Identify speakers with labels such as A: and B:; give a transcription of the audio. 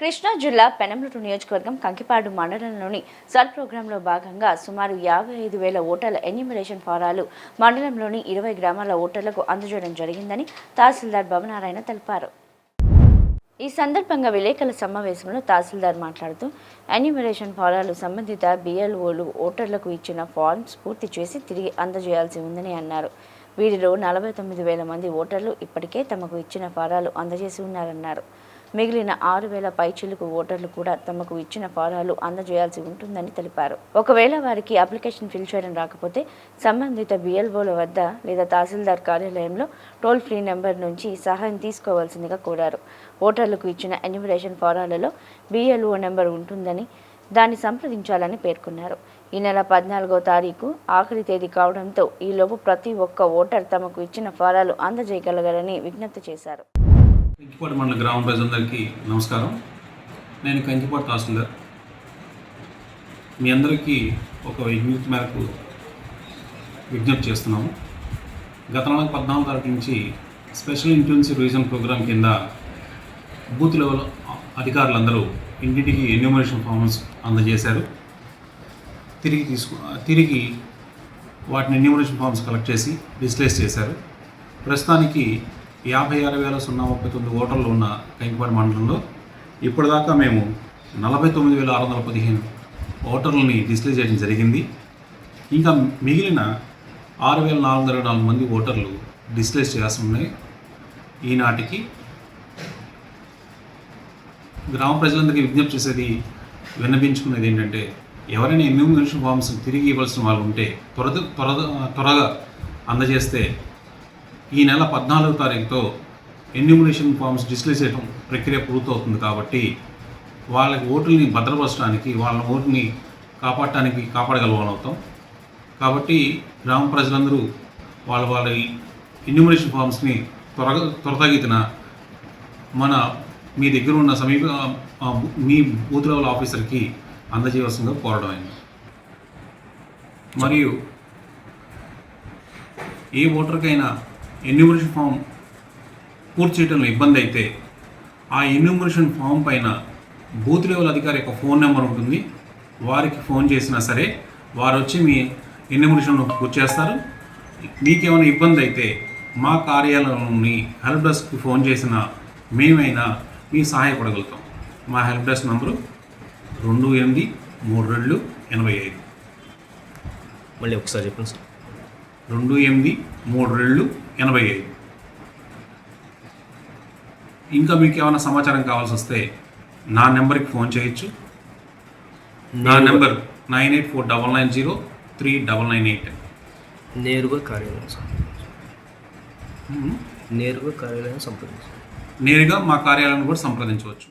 A: కృష్ణా జిల్లా పెనంలూరు నియోజకవర్గం కంకిపాడు మండలంలోని సల్ ప్రోగ్రాంలో భాగంగా సుమారు 55,000 ఓటర్ల ఎన్యూమరేషన్ ఫారాలు మండలంలోని 20 గ్రామాల ఓటర్లకు అందజేయడం జరిగిందని తహసీల్దార్ భవనారాయణ తెలిపారు. ఈ సందర్భంగా విలేకరుల సమావేశంలో తహసీల్దార్ మాట్లాడుతూ ఎన్యూమరేషన్ ఫారాలు సంబంధిత BLOలు ఓటర్లకు ఇచ్చిన ఫార్మ్స్ పూర్తి చేసి తిరిగి అందజేయాల్సి ఉందని అన్నారు. వీరిలో 49,000 మంది ఓటర్లు ఇప్పటికే తమకు ఇచ్చిన ఫారాలు అందజేసి ఉన్నారన్నారు. మిగిలిన 6,000 పైచిలుకు ఓటర్లు కూడా తమకు ఇచ్చిన ఫారాలు అందజేయాల్సి ఉంటుందని తెలిపారు. ఒకవేళ వారికి అప్లికేషన్ ఫిల్ చేయడం రాకపోతే సంబంధిత BLOల వద్ద లేదా తహసీల్దార్ కార్యాలయంలో టోల్ ఫ్రీ నెంబర్ నుంచి సహాయం తీసుకోవాల్సిందిగా కోరారు. ఓటర్లకు ఇచ్చిన ఎన్యూమరేషన్ ఫారాలలో BLO నెంబర్ ఉంటుందని దాన్ని సంప్రదించాలని పేర్కొన్నారు. ఈ నెల 14వ తారీఖు ఆఖరి తేదీ కావడంతో ఈలోపు ప్రతి ఒక్క ఓటర్ తమకు ఇచ్చిన ఫారాలు అందజేయగలగలని విజ్ఞప్తి చేశారు.
B: కంకిపాడు మండల గ్రామ ప్రజలందరికీ నమస్కారం. నేను కంకిపాడు తహసీల్దార్. మీ అందరికీ ఒక విజ్ఞప్తి మేరకు విజ్ఞప్తి చేస్తున్నాము. గత నెల 14వ తారీఖు నుంచి స్పెషల్ ఇంటెన్సివ్ రివిజన్ ప్రోగ్రాం కింద బూత్ లెవెల్ అధికారులందరూ ఇంటింటికి ఎన్యూమరేషన్ ఫార్మ్స్ అందజేశారు. తిరిగి వాటిని ఎన్యూమరేషన్ ఫార్మ్స్ కలెక్ట్ చేసి డిజిటలైజ్ చేశారు. ప్రస్తుతానికి 56,039 ఓటర్లు ఉన్న కంకిపాడు మండలంలో ఇప్పటిదాకా మేము 49,615 ఓటర్లని డిజిటలైజ్ చేయడం జరిగింది. ఇంకా మిగిలిన 6,424 మంది ఓటర్లు డిజిటలైజ్ చేయాల్సి ఉన్నాయి. ఈనాటికి గ్రామ ప్రజలందరికీ విజ్ఞప్తి చేసేది, విన్నపించుకునేది ఏంటంటే, ఎవరైనా ఎన్యూమరేషన్ ఫార్మ్స్ తిరిగి ఇవ్వాల్సిన వాళ్ళు ఉంటే త్వరగా అందజేస్తే ఈ నెల 14వ తారీఖుతో ఎన్యూమరేషన్ ఫార్మ్స్ డిజిటలైజ్ చేయడం ప్రక్రియ పూర్తవుతుంది. కాబట్టి వాళ్ళకి ఓటుల్ని భద్రపరచడానికి, వాళ్ళ ఓటుని కాపాడగలవుతాం. కాబట్టి గ్రామ ప్రజలందరూ వాళ్ళ ఎన్యూమరేషన్ ఫార్మ్స్ని త్వరతగతిన మీ దగ్గర ఉన్న మీ బూత్ లెవెల్ ఆఫీసర్కి అందజేయవలసిందిగా కోరడం అయింది. మరియు ఏ ఓటర్కైనా ఎన్యూమరేషన్ ఫామ్ పూర్తి చేయడంలో ఇబ్బంది అయితే ఆ ఎన్యూమరేషన్ ఫామ్ పైన బూత్ లెవెల్ అధికారి యొక్క ఫోన్ నెంబర్ ఉంటుంది. వారికి ఫోన్ చేసినా సరే వారు వచ్చి మీ ఎన్యూమరేషన్ పూర్తి చేస్తారు. మీకేమైనా ఇబ్బంది అయితే మా కార్యాలయంలోని హెల్ప్ డెస్క్కి ఫోన్ చేసిన మేమైనా మీ సహాయపడగలుగుతాం. మా హెల్ప్ డెస్క్ నంబరు 283285.
C: మళ్ళీ ఒకసారి చెప్పండి సార్.
B: 283285. ఇంకా మీకు ఏమైనా సమాచారం కావాల్సి వస్తే నా నెంబర్కి ఫోన్ చేయొచ్చు. నా నెంబర్ 9849903998.
C: నేరుగా కార్యాలయం
B: నేరుగా మా కార్యాలయాన్ని కూడా సంప్రదించవచ్చు.